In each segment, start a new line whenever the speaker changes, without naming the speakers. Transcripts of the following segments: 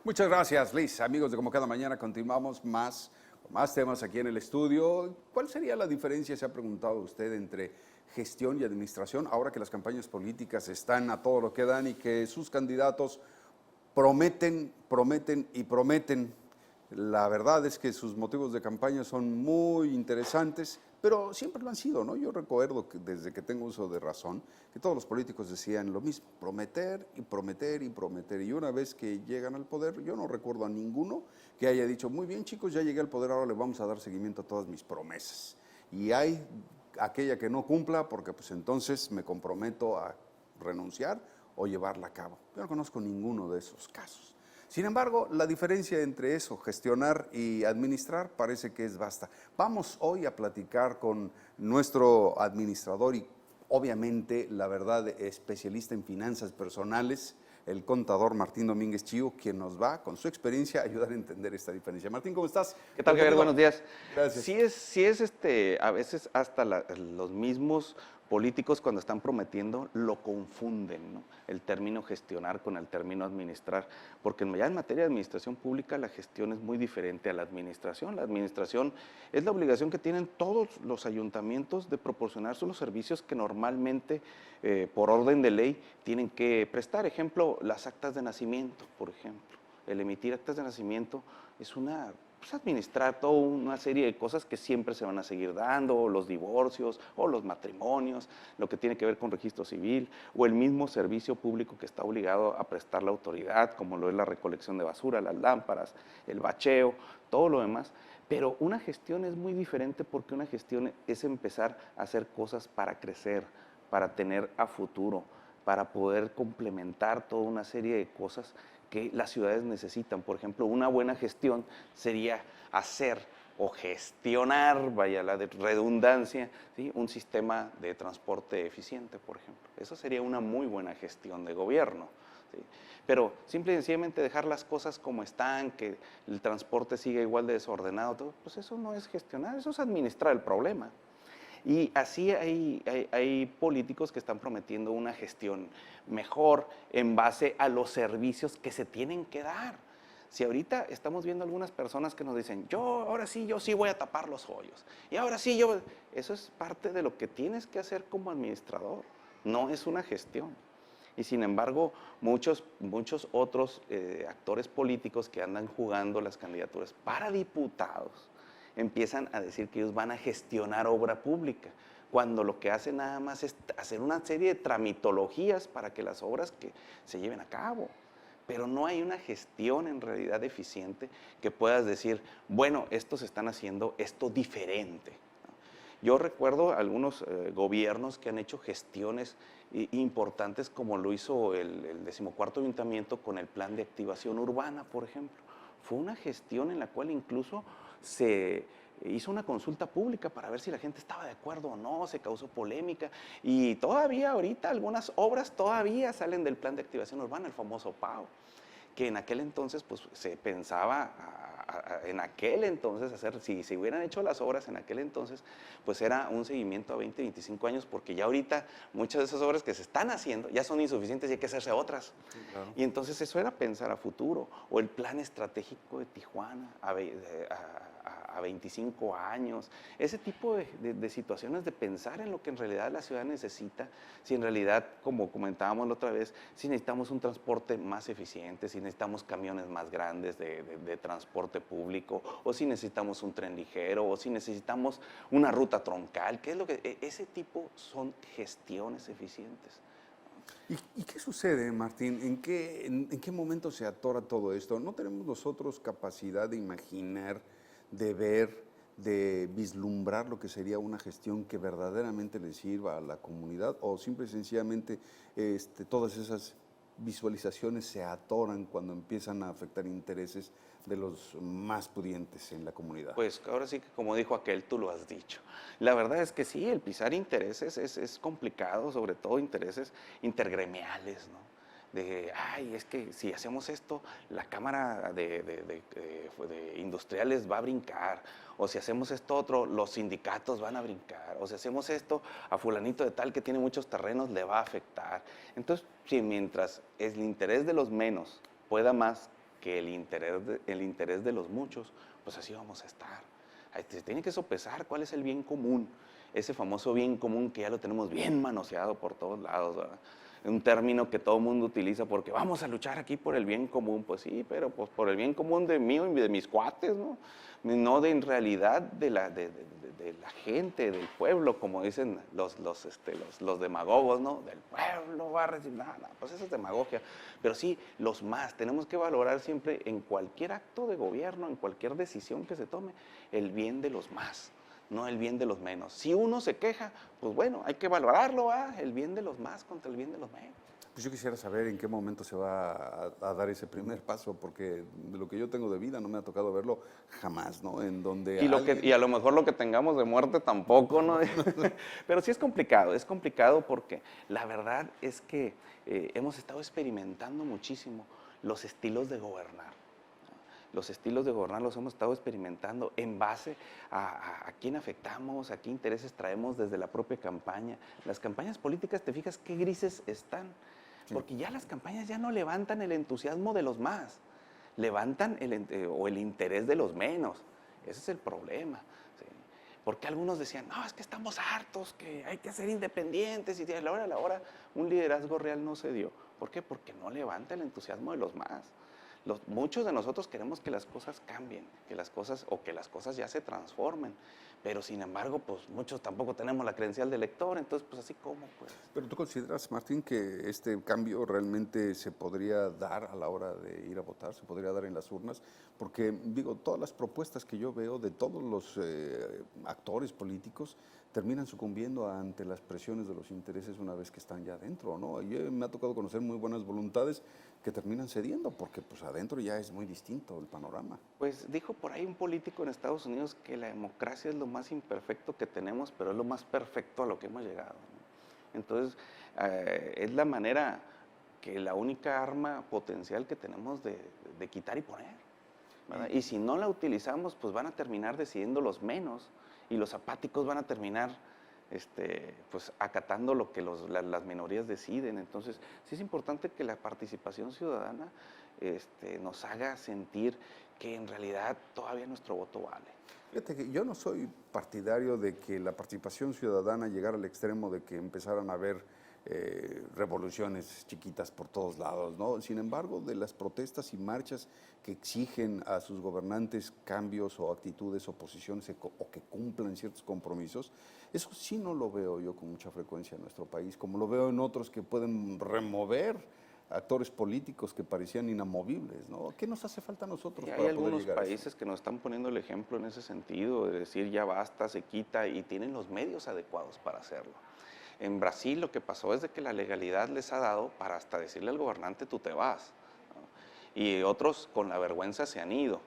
Muchas gracias, Liz. Amigos de Como Cada Mañana, continuamos con más temas aquí en el estudio. ¿Cuál sería la diferencia, se ha preguntado usted, entre gestión y administración, ahora que las campañas políticas están a todo lo que dan y que sus candidatos prometen, prometen y prometen? La verdad es que sus motivos de campaña son muy interesantes, pero siempre lo han sido, ¿no? Yo recuerdo que desde que tengo uso de razón, que todos los políticos decían lo mismo, prometer y prometer y prometer. Y una vez que llegan al poder, yo no recuerdo a ninguno que haya dicho, muy bien chicos, ya llegué al poder, ahora le vamos a dar seguimiento a todas mis promesas. Y hay aquella que no cumpla, porque pues entonces me comprometo a renunciar o llevarla a cabo. Yo no conozco ninguno de esos casos. Sin embargo, la diferencia entre eso, gestionar y administrar, parece que es vasta. Vamos hoy a platicar con nuestro administrador y obviamente, la verdad, especialista en finanzas personales, el contador Martín Domínguez Chío, quien nos va, con su experiencia, a ayudar a entender esta diferencia. Martín, ¿cómo estás?
¿Qué tal, Javier? Buenos días.
Gracias.
Sí es a veces hasta los mismos políticos cuando están prometiendo lo confunden, ¿no? El término gestionar con el término administrar, porque ya en materia de administración pública la gestión es muy diferente a la administración. La administración es la obligación que tienen todos los ayuntamientos de proporcionar los servicios que normalmente, por orden de ley, tienen que prestar. Ejemplo, las actas de nacimiento, por ejemplo. El emitir actas de nacimiento es pues administrar toda una serie de cosas que siempre se van a seguir dando, los divorcios o los matrimonios, lo que tiene que ver con registro civil, o el mismo servicio público que está obligado a prestar la autoridad, como lo es la recolección de basura, las lámparas, el bacheo, todo lo demás. Pero una gestión es muy diferente porque una gestión es empezar a hacer cosas para crecer, para tener a futuro, para poder complementar toda una serie de cosas que las ciudades necesitan. Por ejemplo, una buena gestión sería hacer o gestionar, vaya la redundancia, ¿sí? Un sistema de transporte eficiente, por ejemplo. Eso sería una muy buena gestión de gobierno, ¿sí? Pero simple y sencillamente dejar las cosas como están, que el transporte siga igual de desordenado, todo, pues eso no es gestionar, eso es administrar el problema. Y así hay políticos que están prometiendo una gestión mejor en base a los servicios que se tienen que dar. Si ahorita estamos viendo algunas personas que nos dicen, ahora sí, yo sí voy a tapar los hoyos. Y ahora sí, eso es parte de lo que tienes que hacer como administrador, no es una gestión. Y sin embargo, muchos otros actores políticos que andan jugando las candidaturas para diputados, empiezan a decir que ellos van a gestionar obra pública, cuando lo que hacen nada más es hacer una serie de tramitologías para que las obras que se lleven a cabo. Pero no hay una gestión en realidad eficiente que puedas decir, bueno, estos están haciendo esto diferente. Yo recuerdo algunos gobiernos que han hecho gestiones importantes, como lo hizo el 14º ayuntamiento con el plan de activación urbana, por ejemplo. Fue una gestión en la cual incluso se hizo una consulta pública para ver si la gente estaba de acuerdo o no, se causó polémica y todavía ahorita algunas obras todavía salen del plan de activación urbana, el famoso PAO, que en aquel entonces pues se pensaba en aquel entonces hacer, si se hubieran hecho las obras en aquel entonces, pues era un seguimiento a 20, 25 años, porque ya ahorita muchas de esas obras que se están haciendo ya son insuficientes y hay que hacerse otras.
Sí, claro.
Y entonces eso era pensar a futuro, o el plan estratégico de Tijuana a 25 años, ese tipo de situaciones de pensar en lo que en realidad la ciudad necesita, si en realidad, como comentábamos la otra vez, si necesitamos un transporte más eficiente, si necesitamos camiones más grandes de transporte público, o si necesitamos un tren ligero, o si necesitamos una ruta troncal, ¿qué es lo que? Ese tipo son gestiones eficientes.
¿Y qué sucede, Martín? ¿En qué momento se atora todo esto? ¿No tenemos nosotros capacidad de imaginar, de ver, de vislumbrar lo que sería una gestión que verdaderamente le sirva a la comunidad? ¿O simple y sencillamente todas esas visualizaciones se atoran cuando empiezan a afectar intereses de los más pudientes en la comunidad?
Pues ahora sí que, como dijo aquel, tú lo has dicho. La verdad es que sí, el pisar intereses es complicado, sobre todo intereses intergremiales, ¿no? Es que si hacemos esto, la Cámara de Industriales va a brincar, o si hacemos esto otro, los sindicatos van a brincar, o si hacemos esto, a fulanito de tal que tiene muchos terrenos le va a afectar. Entonces, si mientras el interés de los menos pueda más que el interés de los muchos, pues así vamos a estar. Ahí se tiene que sopesar cuál es el bien común, ese famoso bien común que ya lo tenemos bien manoseado por todos lados, ¿verdad? Un término que todo el mundo utiliza porque vamos a luchar aquí por el bien común. Pues sí, pero pues por el bien común de mí y de mis cuates, ¿no? No de en realidad de la gente, del pueblo, como dicen los demagogos, ¿no? Del pueblo va a recibir, nada, pues eso es demagogia. Pero sí, los más, tenemos que valorar siempre en cualquier acto de gobierno, en cualquier decisión que se tome, el bien de los más, no el bien de los menos. Si uno se queja, pues bueno, hay que valorarlo, el bien de los más contra el bien de los menos.
Pues yo quisiera saber en qué momento se va a dar ese primer paso, porque de lo que yo tengo de vida no me ha tocado verlo jamás, ¿no? En donde
Y a lo mejor lo que tengamos de muerte tampoco, ¿no? Pero sí es complicado porque la verdad es que hemos estado experimentando muchísimo los estilos de gobernar. Los estilos de gobernar los hemos estado experimentando en base a quién afectamos, a qué intereses traemos desde la propia campaña. Las campañas políticas, te fijas qué grises están,
Sí.
porque ya las campañas ya no levantan el entusiasmo de los más, levantan el interés de los menos. Ese es el problema. ¿Sí? Porque algunos decían, no, es que estamos hartos, que hay que ser independientes, y a la hora un liderazgo real no se dio. ¿Por qué? Porque no levanta el entusiasmo de los más. Muchos de nosotros queremos que las cosas cambien, que las cosas ya se transformen, pero sin embargo, pues muchos tampoco tenemos la credencial de elector, entonces pues así como pues.
Pero ¿tú consideras, Martín, que este cambio realmente se podría dar a la hora de ir a votar, se podría dar en las urnas? Porque, digo, todas las propuestas que yo veo de todos los actores políticos terminan sucumbiendo ante las presiones de los intereses una vez que están ya adentro, ¿no? Me ha tocado conocer muy buenas voluntades que terminan cediendo, porque pues adentro ya es muy distinto el panorama.
Pues dijo por ahí un político en Estados Unidos que la democracia es lo más imperfecto que tenemos, pero es lo más perfecto a lo que hemos llegado, ¿no? Entonces, es la manera que la única arma potencial que tenemos de quitar y poner, ¿verdad? Y si no la utilizamos, pues van a terminar decidiendo los menos y los apáticos van a terminar pues acatando lo que las minorías deciden. Entonces, sí es importante que la participación ciudadana nos haga sentir que en realidad todavía nuestro voto vale.
Fíjate que yo no soy partidario de que la participación ciudadana llegara al extremo de que empezaran a haber revoluciones chiquitas por todos lados, ¿no? Sin embargo, de las protestas y marchas que exigen a sus gobernantes cambios o actitudes o posiciones o que cumplan ciertos compromisos, eso sí no lo veo yo con mucha frecuencia en nuestro país, como lo veo en otros que pueden remover actores políticos que parecían inamovibles, ¿no? ¿Qué nos hace falta a nosotros para
Hay
poder
algunos
llegar a eso?
países que nos están poniendo el ejemplo en ese sentido, de decir ya basta, se quita, y tienen los medios adecuados para hacerlo. En Brasil lo que pasó es de que la legalidad les ha dado para hasta decirle al gobernante tú te vas, ¿no? Y otros con la vergüenza se han ido.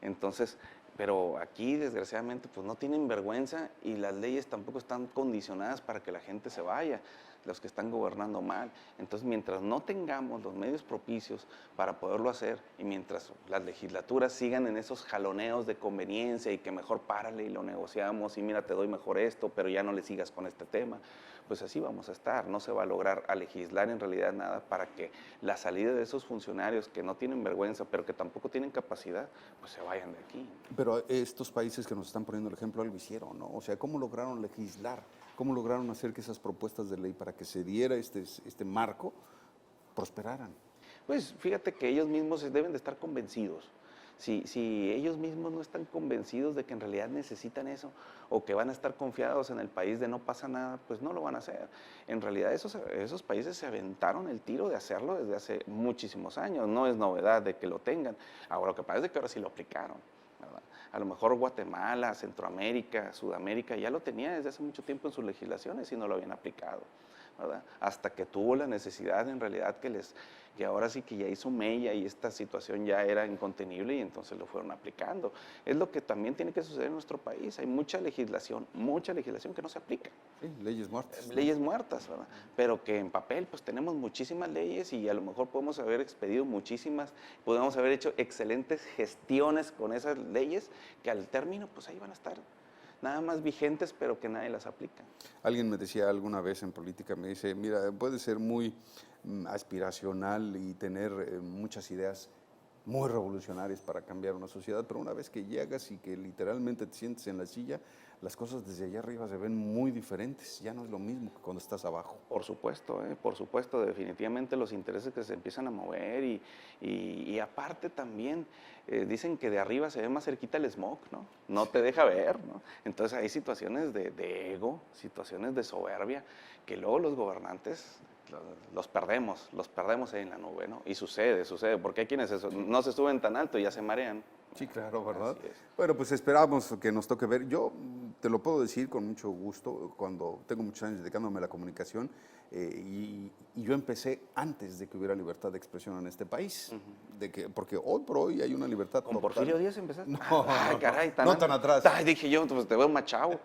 Entonces, pero aquí desgraciadamente pues no tienen vergüenza y las leyes tampoco están condicionadas para que la gente se vaya, los que están gobernando mal. Entonces, mientras no tengamos los medios propicios para poderlo hacer y mientras las legislaturas sigan en esos jaloneos de conveniencia y que mejor párale y lo negociamos y mira, te doy mejor esto, pero ya no le sigas con este tema, pues así vamos a estar. No se va a lograr a legislar en realidad nada para que la salida de esos funcionarios que no tienen vergüenza, pero que tampoco tienen capacidad, pues se vayan de aquí.
Pero estos países que nos están poniendo el ejemplo algo hicieron, ¿no? O sea, ¿cómo lograron legislar? ¿Cómo lograron hacer que esas propuestas de ley para que se diera este marco prosperaran?
Pues fíjate que ellos mismos deben de estar convencidos. Si ellos mismos no están convencidos de que en realidad necesitan eso o que van a estar confiados en el país de no pasa nada, pues no lo van a hacer. En realidad esos países se aventaron el tiro de hacerlo desde hace muchísimos años. No es novedad de que lo tengan. Ahora lo que pasa es que ahora sí lo aplicaron, ¿verdad? A lo mejor Guatemala, Centroamérica, Sudamérica ya lo tenía desde hace mucho tiempo en sus legislaciones y no lo habían aplicado, ¿verdad? Hasta que tuvo la necesidad en realidad que ahora sí que ya hizo mella y esta situación ya era incontenible y entonces lo fueron aplicando. Es lo que también tiene que suceder en nuestro país. Hay mucha legislación que no se aplica.
Sí, leyes muertas, ¿no?
Leyes muertas, ¿verdad? Pero que en papel pues tenemos muchísimas leyes y a lo mejor podemos haber expedido muchísimas, podemos haber hecho excelentes gestiones con esas leyes que al término pues ahí van a estar nada más vigentes, pero que nadie las aplica.
Alguien me decía alguna vez en política, me dice, mira, puede ser muy aspiracional y tener muchas ideas, muy revolucionarias para cambiar una sociedad, pero una vez que llegas y que literalmente te sientes en la silla, las cosas desde allá arriba se ven muy diferentes, ya no es lo mismo que cuando estás abajo.
Por supuesto, definitivamente los intereses que se empiezan a mover y aparte también dicen que de arriba se ve más cerquita el smog, ¿no? No te deja ver, ¿no? Entonces hay situaciones de ego, situaciones de soberbia, que luego los gobernantes los perdemos ahí en la nube, ¿no? Y sucede, porque hay quienes no se suben tan alto y ya se marean.
Sí, claro, ¿verdad?
Así es.
Bueno, pues esperamos que nos toque ver. Yo te lo puedo decir con mucho gusto, cuando tengo muchos años dedicándome a la comunicación, y yo empecé antes de que hubiera libertad de expresión en este país, porque hoy por hoy hay una libertad
¿Con
total.
Porfirio Díaz empezaste?
No,
Ay, caray,
no tan atrás.
Ay, dije yo, pues te veo más chavo.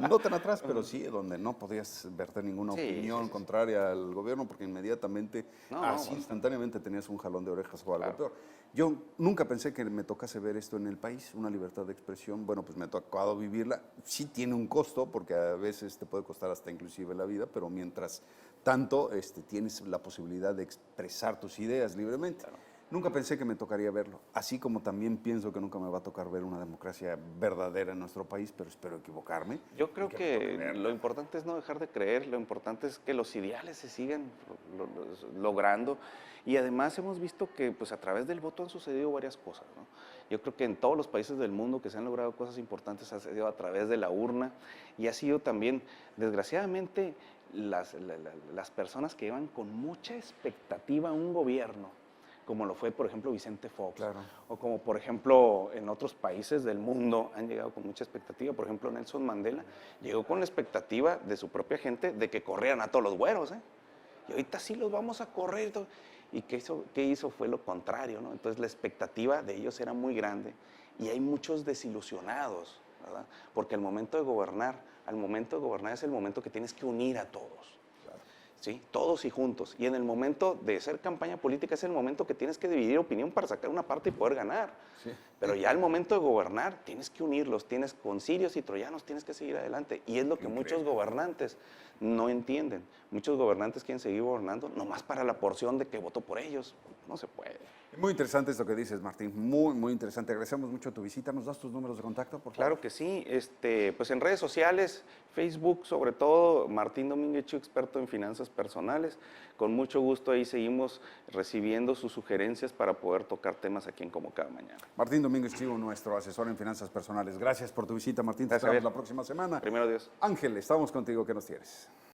No tan atrás, pero sí, donde no podías verter ninguna
Sí,
opinión
sí.
contraria al gobierno, porque inmediatamente,
Bueno.
instantáneamente tenías un jalón de orejas o algo
Claro.
peor. Yo nunca pensé que me tocase ver esto en el país, una libertad de expresión. Bueno, pues me ha tocado vivirla. Sí tiene un costo, porque a veces te puede costar hasta inclusive la vida, pero mientras tanto tienes la posibilidad de expresar tus ideas libremente.
Claro.
Nunca pensé que me tocaría verlo, así como también pienso que nunca me va a tocar ver una democracia verdadera en nuestro país, pero espero equivocarme.
Yo creo
y me toque
que
verlo.
lo importante es no dejar de creer, lo importante es que los ideales se sigan logrando y además hemos visto que pues a través del voto han sucedido varias cosas, ¿no? Yo creo que en todos los países del mundo que se han logrado cosas importantes ha sido a través de la urna y ha sido también, desgraciadamente, las personas que llevan con mucha expectativa a un gobierno, como lo fue, por ejemplo, Vicente Fox,
Claro.
o como, por ejemplo, en otros países del mundo han llegado con mucha expectativa. Por ejemplo, Nelson Mandela llegó con la expectativa de su propia gente de que corrieran a todos los güeros, ¿eh? Y ahorita sí los vamos a correr. ¿Y qué hizo? Fue lo contrario, ¿no? Entonces la expectativa de ellos era muy grande y hay muchos desilusionados, ¿verdad? Porque al momento de gobernar es el momento que tienes que unir a todos. ¿Sí? Todos y juntos. Y en el momento de hacer campaña política es el momento que tienes que dividir opinión para sacar una parte y poder ganar.
Sí.
Pero ya al momento de gobernar tienes que unirlos, con sirios y troyanos tienes que seguir adelante. Y es lo que muchos gobernantes no entienden. Muchos gobernantes quieren seguir gobernando nomás para la porción de que votó por ellos. No se puede.
Muy interesante esto que dices, Martín, muy, muy interesante. Agradecemos mucho tu visita. ¿Nos das tus números de contacto, por favor?
Claro que sí. Pues en redes sociales, Facebook sobre todo, Martín Domínguez Chiu, experto en finanzas personales. Con mucho gusto ahí seguimos recibiendo sus sugerencias para poder tocar temas aquí en Como Cada Mañana.
Martín Domínguez Chiu, nuestro asesor en finanzas personales. Gracias por tu visita, Martín. Te
Gracias,
esperamos
Javier.
la próxima semana.
Primero Dios.
Ángel, estamos contigo. ¿Qué nos tienes?